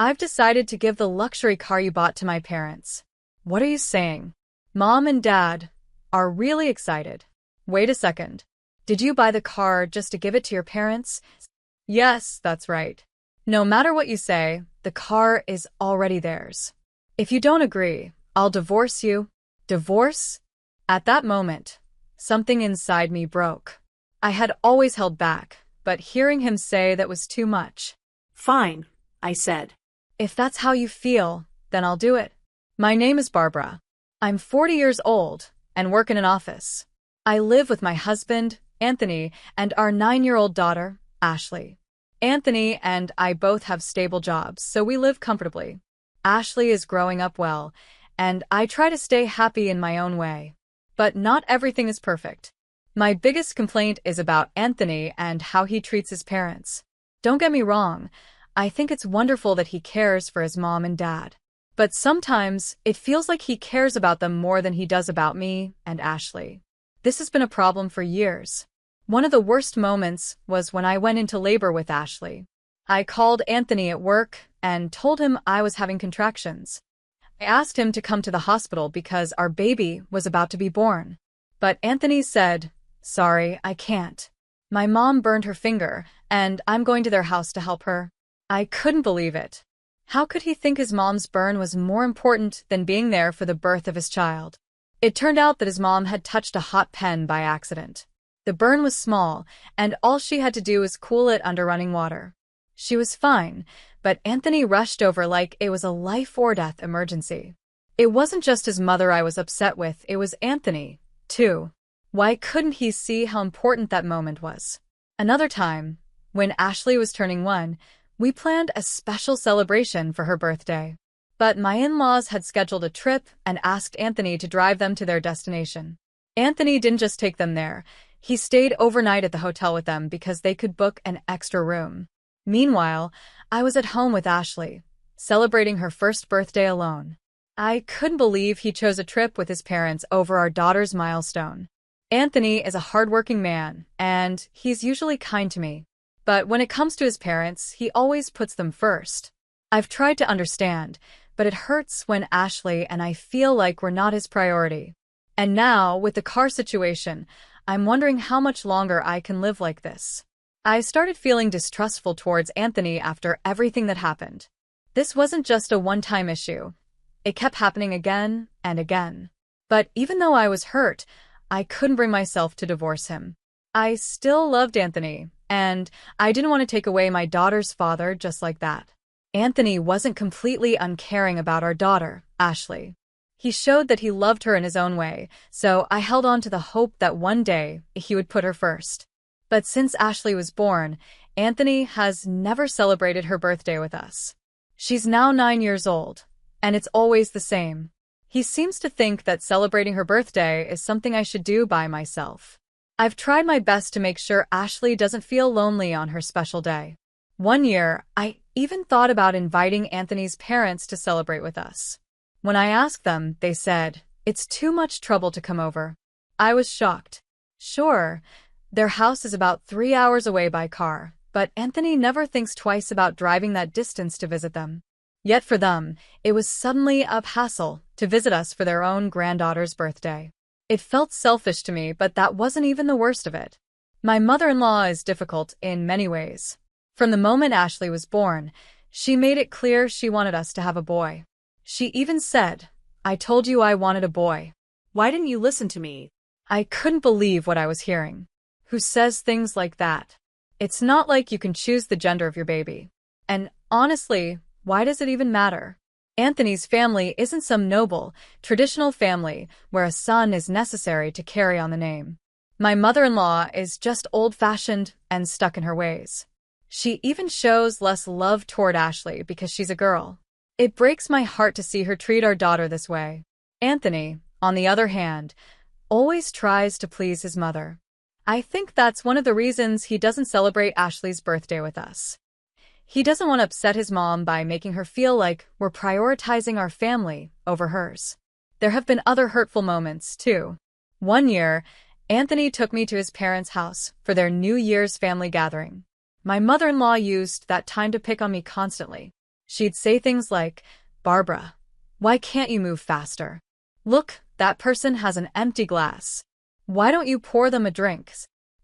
I've decided to give the luxury car you bought to my parents. What are you saying? Mom and Dad are really excited. Wait a second. Did you buy the car just to give it to your parents? Yes, that's right. No matter what you say, the car is already theirs. If you don't agree, I'll divorce you. Divorce? At that moment, something inside me broke. I had always held back, but hearing him say that was too much. Fine, I said. If that's how you feel, then I'll do it. My name is Barbara. I'm 40 years old and work in an office. I live with my husband, Anthony, and our 9-year-old daughter, Ashley. Anthony and I both have stable jobs, so we live comfortably. Ashley is growing up well, and I try to stay happy in my own way. But not everything is perfect. My biggest complaint is about Anthony and how he treats his parents. Don't get me wrong, I think it's wonderful that he cares for his mom and dad. But sometimes, it feels like he cares about them more than he does about me and Ashley. This has been a problem for years. One of the worst moments was when I went into labor with Ashley. I called Anthony at work and told him I was having contractions. I asked him to come to the hospital because our baby was about to be born. But Anthony said, "Sorry, I can't. My mom burned her finger, and I'm going to their house to help her." I couldn't believe it. How could he think his mom's burn was more important than being there for the birth of his child? It turned out that his mom had touched a hot pen by accident. The burn was small, and all she had to do was cool it under running water. She was fine, but Anthony rushed over like it was a life-or-death emergency. It wasn't just his mother I was upset with, it was Anthony, too. Why couldn't he see how important that moment was? Another time, when Ashley was turning 1, we planned a special celebration for her birthday. But my in-laws had scheduled a trip and asked Anthony to drive them to their destination. Anthony didn't just take them there. He stayed overnight at the hotel with them because they could book an extra room. Meanwhile, I was at home with Ashley, celebrating her first birthday alone. I couldn't believe he chose a trip with his parents over our daughter's milestone. Anthony is a hardworking man, and he's usually kind to me. But when it comes to his parents, he always puts them first. I've tried to understand, but it hurts when Ashley and I feel like we're not his priority. And now, with the car situation, I'm wondering how much longer I can live like this. I started feeling distrustful towards Anthony after everything that happened. This wasn't just a one-time issue. It kept happening again and again. But even though I was hurt, I couldn't bring myself to divorce him. I still loved Anthony, and I didn't want to take away my daughter's father just like that. Anthony wasn't completely uncaring about our daughter, Ashley. He showed that he loved her in his own way, so I held on to the hope that one day he would put her first. But since Ashley was born, Anthony has never celebrated her birthday with us. She's now 9 years old, and it's always the same. He seems to think that celebrating her birthday is something I should do by myself. I've tried my best to make sure Ashley doesn't feel lonely on her special day. One year, I even thought about inviting Anthony's parents to celebrate with us. When I asked them, they said, "It's too much trouble to come over." I was shocked. Sure, their house is about 3 hours away by car, but Anthony never thinks twice about driving that distance to visit them. Yet for them, it was suddenly a hassle to visit us for their own granddaughter's birthday. It felt selfish to me, but that wasn't even the worst of it. My mother-in-law is difficult in many ways. From the moment Ashley was born, she made it clear she wanted us to have a boy. She even said, "I told you I wanted a boy. Why didn't you listen to me?" I couldn't believe what I was hearing. Who says things like that? It's not like you can choose the gender of your baby. And honestly, why does it even matter? Anthony's family isn't some noble, traditional family where a son is necessary to carry on the name. My mother-in-law is just old-fashioned and stuck in her ways. She even shows less love toward Ashley because she's a girl. It breaks my heart to see her treat our daughter this way. Anthony, on the other hand, always tries to please his mother. I think that's one of the reasons he doesn't celebrate Ashley's birthday with us. He doesn't want to upset his mom by making her feel like we're prioritizing our family over hers. There have been other hurtful moments, too. One year, Anthony took me to his parents' house for their New Year's family gathering. My mother-in-law used that time to pick on me constantly. She'd say things like, "Barbara, why can't you move faster? Look, that person has an empty glass. Why don't you pour them a drink?"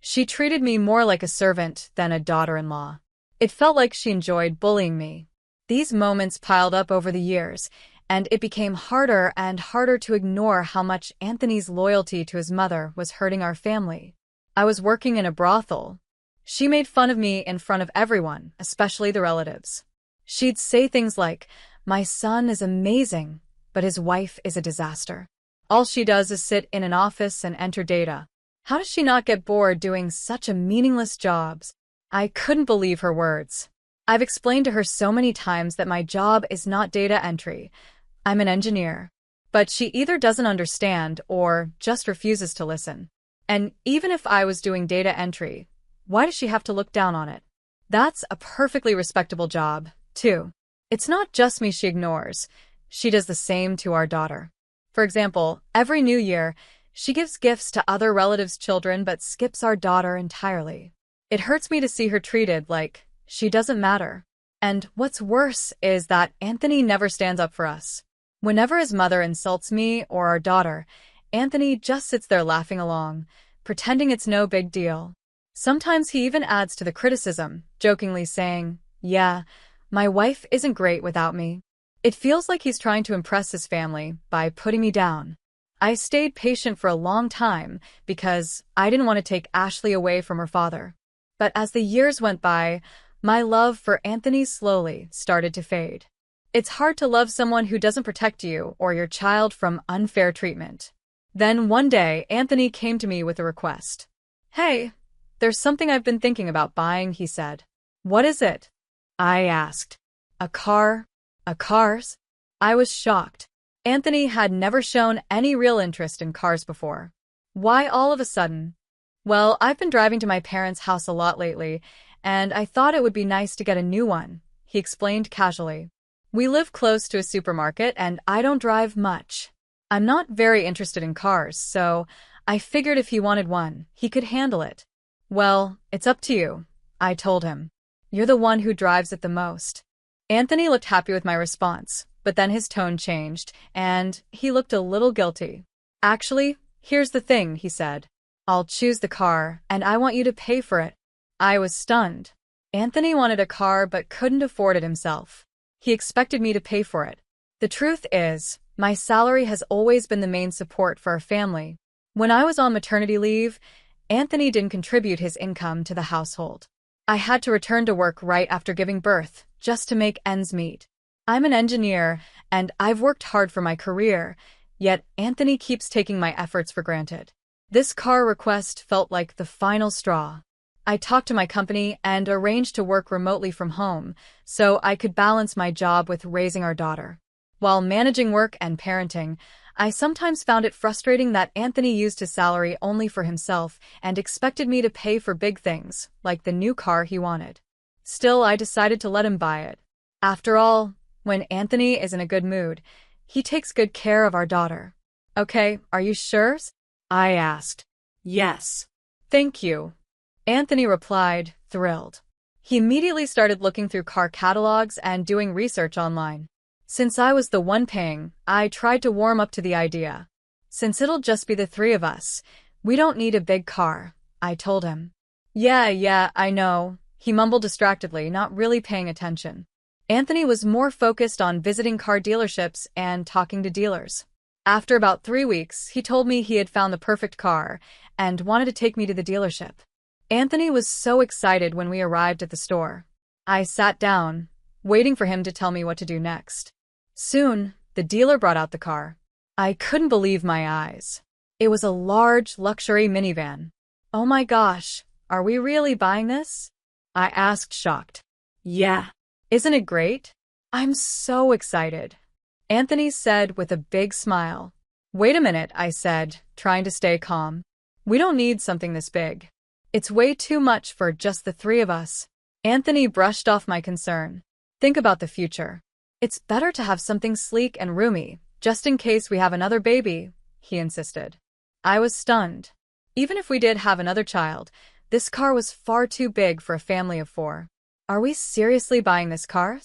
She treated me more like a servant than a daughter-in-law. It felt like she enjoyed bullying me. These moments piled up over the years, and it became harder and harder to ignore how much Anthony's loyalty to his mother was hurting our family. I was working in a brothel. She made fun of me in front of everyone, especially the relatives. She'd say things like, "My son is amazing, but his wife is a disaster. All she does is sit in an office and enter data. How does she not get bored doing such a meaningless job?" I couldn't believe her words. I've explained to her so many times that my job is not data entry. I'm an engineer. But she either doesn't understand or just refuses to listen. And even if I was doing data entry, why does she have to look down on it? That's a perfectly respectable job, too. It's not just me she ignores. She does the same to our daughter. For example, every New Year, she gives gifts to other relatives' children but skips our daughter entirely. It hurts me to see her treated like she doesn't matter. And what's worse is that Anthony never stands up for us. Whenever his mother insults me or our daughter, Anthony just sits there laughing along, pretending it's no big deal. Sometimes he even adds to the criticism, jokingly saying, "Yeah, my wife isn't great without me." It feels like he's trying to impress his family by putting me down. I stayed patient for a long time because I didn't want to take Ashley away from her father. But as the years went by, my love for Anthony slowly started to fade. It's hard to love someone who doesn't protect you or your child from unfair treatment. Then one day, Anthony came to me with a request. "Hey, there's something I've been thinking about buying," he said. "What is it?" I asked. "A car? A cars?" I was shocked. Anthony had never shown any real interest in cars before. "Why all of a sudden?" "Well, I've been driving to my parents' house a lot lately, and I thought it would be nice to get a new one," he explained casually. "We live close to a supermarket, and I don't drive much. I'm not very interested in cars, so I figured if he wanted one, he could handle it." "Well, it's up to you," I told him. "You're the one who drives it the most." Anthony looked happy with my response, but then his tone changed, and he looked a little guilty. "Actually, here's the thing," he said. "I'll choose the car, and I want you to pay for it." I was stunned. Anthony wanted a car but couldn't afford it himself. He expected me to pay for it. The truth is, my salary has always been the main support for our family. When I was on maternity leave, Anthony didn't contribute his income to the household. I had to return to work right after giving birth, just to make ends meet. I'm an engineer, and I've worked hard for my career, yet Anthony keeps taking my efforts for granted. This car request felt like the final straw. I talked to my company and arranged to work remotely from home, so I could balance my job with raising our daughter. While managing work and parenting, I sometimes found it frustrating that Anthony used his salary only for himself and expected me to pay for big things, like the new car he wanted. Still, I decided to let him buy it. After all, when Anthony is in a good mood, he takes good care of our daughter. "Okay, are you sure?" I asked. "Yes." "Thank you," Anthony replied, thrilled. He immediately started looking through car catalogs and doing research online. Since I was the one paying, I tried to warm up to the idea. "Since it'll just be the three of us, we don't need a big car," I told him. Yeah, I know," he mumbled distractedly, not really paying attention. Anthony was more focused on visiting car dealerships and talking to dealers. After about 3 weeks, he told me he had found the perfect car and wanted to take me to the dealership. Anthony was so excited when we arrived at the store. I sat down, waiting for him to tell me what to do next. Soon, the dealer brought out the car. I couldn't believe my eyes. It was a large, luxury minivan. "Oh my gosh, are we really buying this?" I asked, shocked. "Yeah." "Isn't it great?" "I'm so excited," Anthony said with a big smile. "Wait a minute," I said, trying to stay calm. "We don't need something this big. It's way too much for just the three of us." Anthony brushed off my concern. "Think about the future. It's better to have something sleek and roomy, just in case we have another baby," he insisted. I was stunned. Even if we did have another child, this car was far too big for a family of 4. "Are we seriously buying this car?"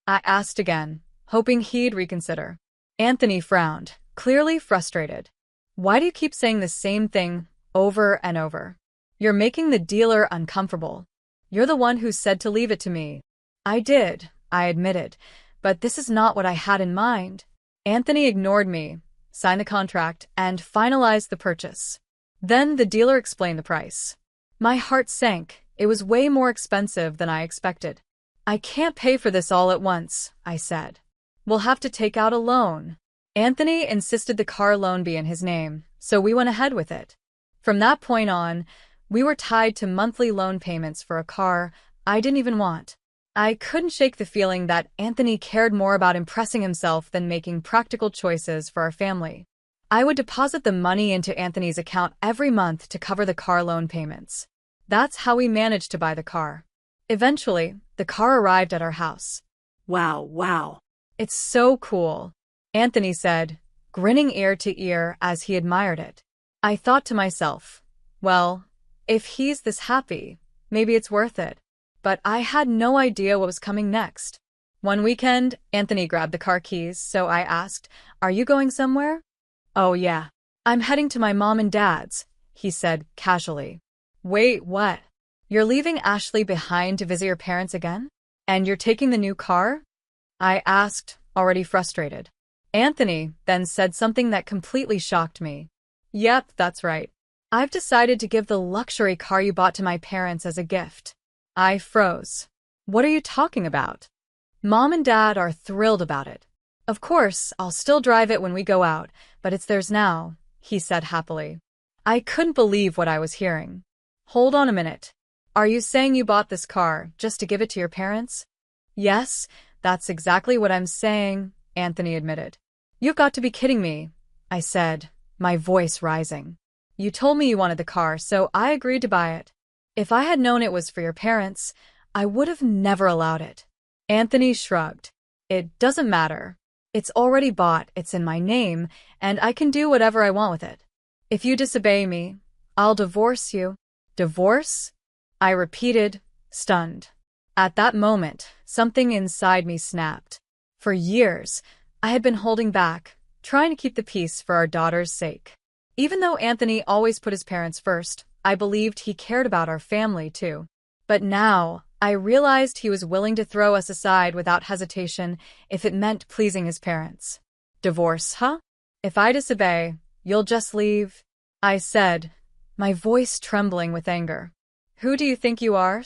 I asked again, hoping he'd reconsider. Anthony frowned, clearly frustrated. Why do you keep saying the same thing over and over? You're making the dealer uncomfortable. You're the one who said to leave it to me. I did, I admitted, but this is not what I had in mind. Anthony ignored me, signed the contract, and finalized the purchase. Then the dealer explained the price. My heart sank. It was way more expensive than I expected. I can't pay for this all at once, I said. We'll have to take out a loan. Anthony insisted the car loan be in his name, so we went ahead with it. From that point on, we were tied to monthly loan payments for a car I didn't even want. I couldn't shake the feeling that Anthony cared more about impressing himself than making practical choices for our family. I would deposit the money into Anthony's account every month to cover the car loan payments. That's how we managed to buy the car. Eventually, the car arrived at our house. Wow. It's so cool, Anthony said, grinning ear to ear as he admired it. I thought to myself, well, if he's this happy, maybe it's worth it. But I had no idea what was coming next. One weekend, Anthony grabbed the car keys, so I asked, "Are you going somewhere?" "Oh yeah. I'm heading to my mom and dad's," he said casually. "Wait, what? You're leaving Ashley behind to visit your parents again? And you're taking the new car?" I asked, already frustrated. Anthony then said something that completely shocked me. "Yep, that's right. I've decided to give the luxury car you bought to my parents as a gift." I froze. "What are you talking about?" "Mom and Dad are thrilled about it. Of course, I'll still drive it when we go out, but it's theirs now," he said happily. I couldn't believe what I was hearing. "Hold on a minute. Are you saying you bought this car just to give it to your parents?" "Yes, that's exactly what I'm saying," Anthony admitted. "You've got to be kidding me," I said, my voice rising. "You told me you wanted the car, so I agreed to buy it. If I had known it was for your parents, I would have never allowed it." Anthony shrugged. "It doesn't matter. It's already bought, it's in my name, and I can do whatever I want with it. If you disobey me, I'll divorce you." "Divorce?" I repeated, stunned. At that moment, something inside me snapped. For years, I had been holding back, trying to keep the peace for our daughter's sake. Even though Anthony always put his parents first, I believed he cared about our family too. But now, I realized he was willing to throw us aside without hesitation if it meant pleasing his parents. "Divorce, huh? If I disobey, you'll just leave?" I said, my voice trembling with anger. "Who do you think you are?"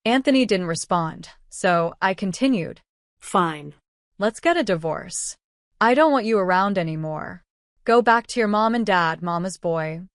Anthony didn't respond, so I continued. Fine. "Let's get a divorce. I don't want you around anymore. Go back to your mom and dad, mama's boy."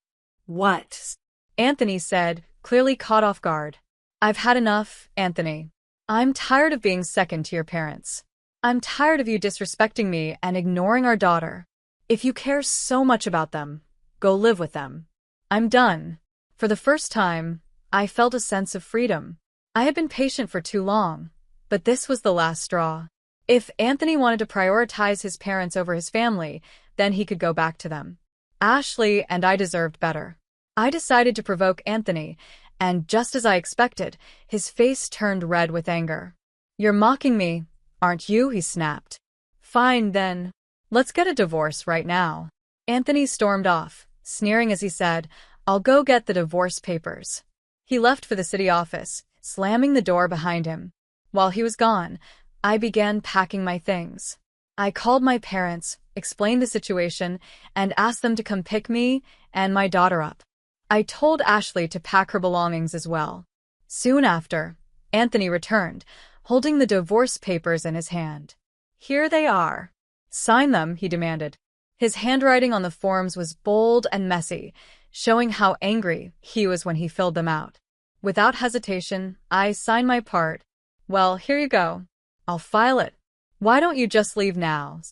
What? Anthony said, clearly caught off guard. "I've had enough, Anthony. I'm tired of being second to your parents. I'm tired of you disrespecting me and ignoring our daughter. If you care so much about them, go live with them. I'm done." For the first time, I felt a sense of freedom. I had been patient for too long, but this was the last straw. If Anthony wanted to prioritize his parents over his family, then he could go back to them. Ashley and I deserved better. I decided to provoke Anthony, and just as I expected, his face turned red with anger. "You're mocking me, aren't you?" he snapped. "Fine then. Let's get a divorce right now." Anthony stormed off, sneering as he said, "I'll go get the divorce papers." He left for the city office, slamming the door behind him. While he was gone, I began packing my things. I called my parents, explained the situation, and asked them to come pick me and my daughter up. I told Ashley to pack her belongings as well. Soon after, Anthony returned, holding the divorce papers in his hand. "Here they are. Sign them," he demanded. His handwriting on the forms was bold and messy, showing how angry he was when he filled them out. Without hesitation, I signed my part. "Well, here you go. I'll file it. Why don't you just leave now?"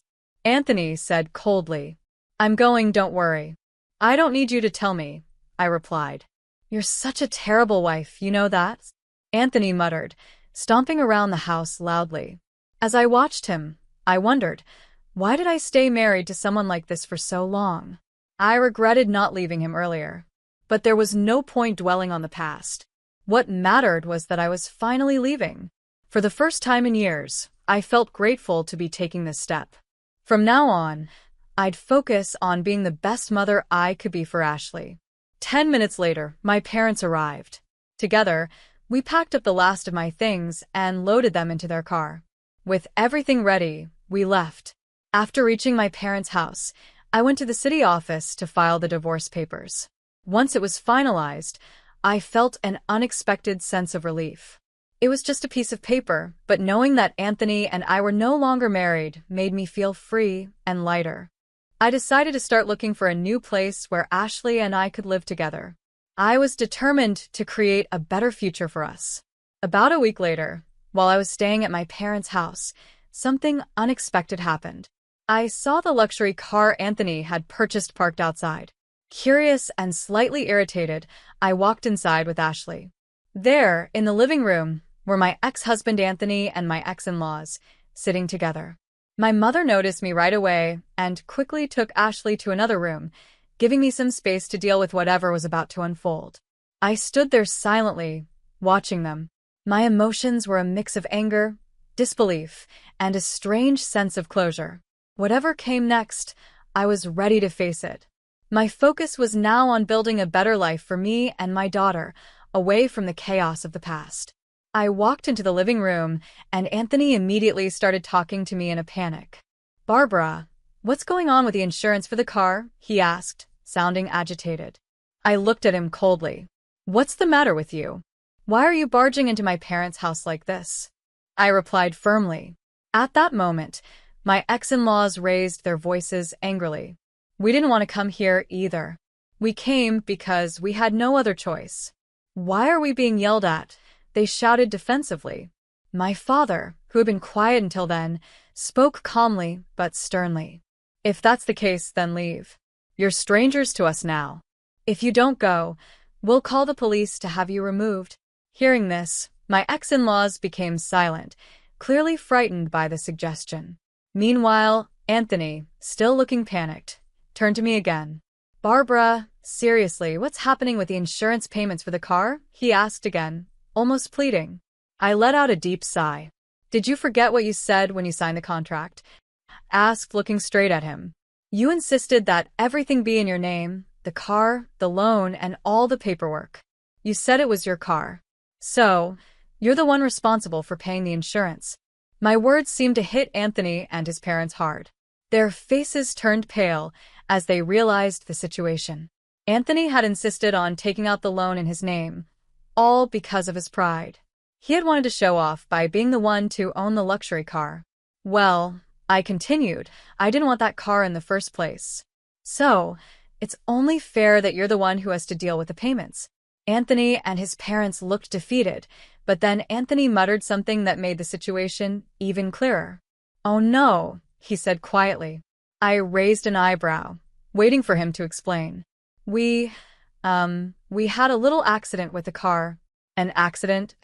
Anthony said coldly. "I'm going, don't worry." "I don't need you to tell me," I replied. "You're such a terrible wife, you know that?" Anthony muttered, stomping around the house loudly. As I watched him, I wondered, why did I stay married to someone like this for so long? I regretted not leaving him earlier. But there was no point dwelling on the past. What mattered was that I was finally leaving. For the first time in years, I felt grateful to be taking this step. From now on, I'd focus on being the best mother I could be for Ashley. 10 minutes later, my parents arrived. Together, we packed up the last of my things and loaded them into their car. With everything ready, we left. After reaching my parents' house, I went to the city office to file the divorce papers. Once it was finalized, I felt an unexpected sense of relief. It was just a piece of paper, but knowing that Anthony and I were no longer married made me feel free and lighter. I decided to start looking for a new place where Ashley and I could live together. I was determined to create a better future for us. About a week later, while I was staying at my parents' house, something unexpected happened. I saw the luxury car Anthony had purchased parked outside. Curious and slightly irritated, I walked inside with Ashley. There, in the living room, were my ex-husband Anthony and my ex-in-laws, sitting together. My mother noticed me right away and quickly took Ashley to another room, giving me some space to deal with whatever was about to unfold. I stood there silently, watching them. My emotions were a mix of anger, disbelief, and a strange sense of closure. Whatever came next, I was ready to face it. My focus was now on building a better life for me and my daughter, away from the chaos of the past. I walked into the living room, and Anthony immediately started talking to me in a panic. "Barbara, what's going on with the insurance for the car?" he asked, sounding agitated. I looked at him coldly. "What's the matter with you? Why are you barging into my parents' house like this?" I replied firmly. At that moment, my ex-in-laws raised their voices angrily. "We didn't want to come here either. We came because we had no other choice." "Why are we being yelled at?" they shouted defensively. My father, who had been quiet until then, spoke calmly but sternly. "If that's the case, then leave. You're strangers to us now. If you don't go, we'll call the police to have you removed." Hearing this, my ex-in-laws became silent, clearly frightened by the suggestion. Meanwhile, Anthony, still looking panicked, turned to me again. "Barbara, seriously, what's happening with the insurance payments for the car?" he asked again, almost pleading. I let out a deep sigh. "Did you forget what you said when you signed the contract?" asked, looking straight at him. "You insisted that everything be in your name, the car, the loan, and all the paperwork. You said it was your car. So, you're the one responsible for paying the insurance." My words seemed to hit Anthony and his parents hard. Their faces turned pale as they realized the situation. Anthony had insisted on taking out the loan in his name, all because of his pride. He had wanted to show off by being the one to own the luxury car. "Well," I continued, "I didn't want that car in the first place. So, it's only fair that you're the one who has to deal with the payments." Anthony and his parents looked defeated, but then Anthony muttered something that made the situation even clearer. "Oh no," he said quietly. I raised an eyebrow, waiting for him to explain. We had a little accident with the car." "An accident?"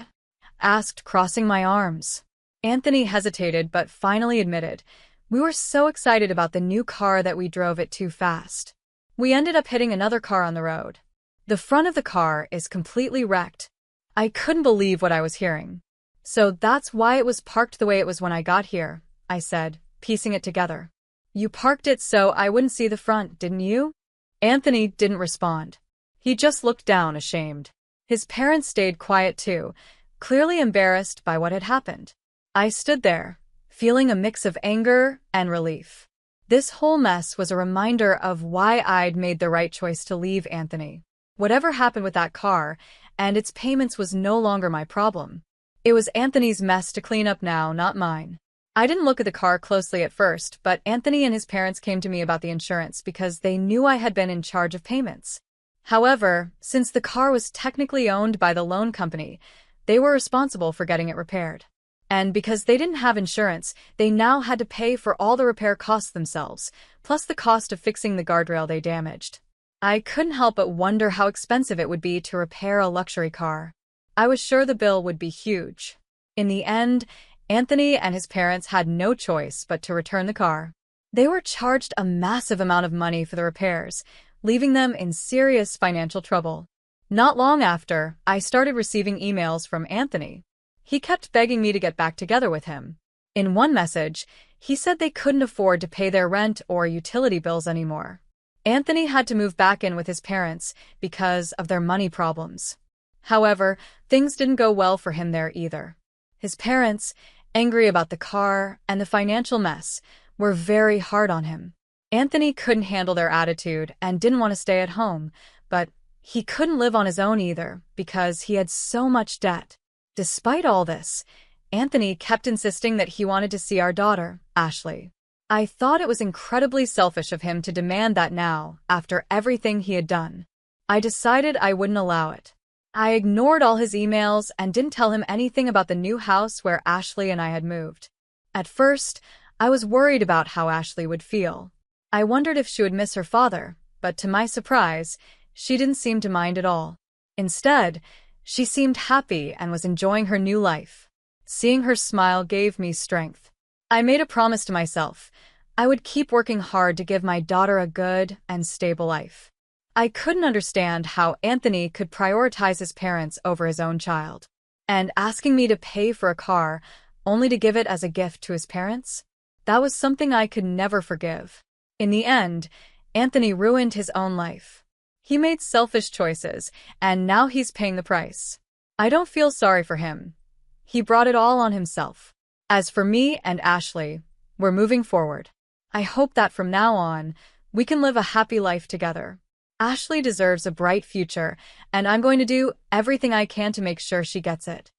asked, crossing my arms. Anthony hesitated but finally admitted, "We were so excited about the new car that we drove it too fast. We ended up hitting another car on the road. The front of the car is completely wrecked." I couldn't believe what I was hearing. "So that's why it was parked the way it was when I got here," I said, piecing it together. "You parked it so I wouldn't see the front, didn't you?" Anthony didn't respond. He just looked down, ashamed. His parents stayed quiet too, clearly embarrassed by what had happened. I stood there, feeling a mix of anger and relief. This whole mess was a reminder of why I'd made the right choice to leave Anthony. Whatever happened with that car and its payments was no longer my problem. It was Anthony's mess to clean up now, not mine. I didn't look at the car closely at first, but Anthony and his parents came to me about the insurance because they knew I had been in charge of payments. However, since the car was technically owned by the loan company, they were responsible for getting it repaired. And because they didn't have insurance, they now had to pay for all the repair costs themselves, plus the cost of fixing the guardrail they damaged. I couldn't help but wonder how expensive it would be to repair a luxury car. I was sure the bill would be huge. In the end, Anthony and his parents had no choice but to return the car. They were charged a massive amount of money for the repairs, leaving them in serious financial trouble. Not long after, I started receiving emails from Anthony. He kept begging me to get back together with him. In one message, he said they couldn't afford to pay their rent or utility bills anymore. Anthony had to move back in with his parents because of their money problems. However, things didn't go well for him there either. His parents, angry about the car and the financial mess, were very hard on him. Anthony couldn't handle their attitude and didn't want to stay at home, but he couldn't live on his own either because he had so much debt. Despite all this, Anthony kept insisting that he wanted to see our daughter, Ashley. I thought it was incredibly selfish of him to demand that now, after everything he had done. I decided I wouldn't allow it. I ignored all his emails and didn't tell him anything about the new house where Ashley and I had moved. At first, I was worried about how Ashley would feel. I wondered if she would miss her father, but to my surprise, she didn't seem to mind at all. Instead, she seemed happy and was enjoying her new life. Seeing her smile gave me strength. I made a promise to myself. I would keep working hard to give my daughter a good and stable life. I couldn't understand how Anthony could prioritize his parents over his own child. And asking me to pay for a car only to give it as a gift to his parents? That was something I could never forgive. In the end, Anthony ruined his own life. He made selfish choices, and now he's paying the price. I don't feel sorry for him. He brought it all on himself. As for me and Ashley, we're moving forward. I hope that from now on, we can live a happy life together. Ashley deserves a bright future, and I'm going to do everything I can to make sure she gets it.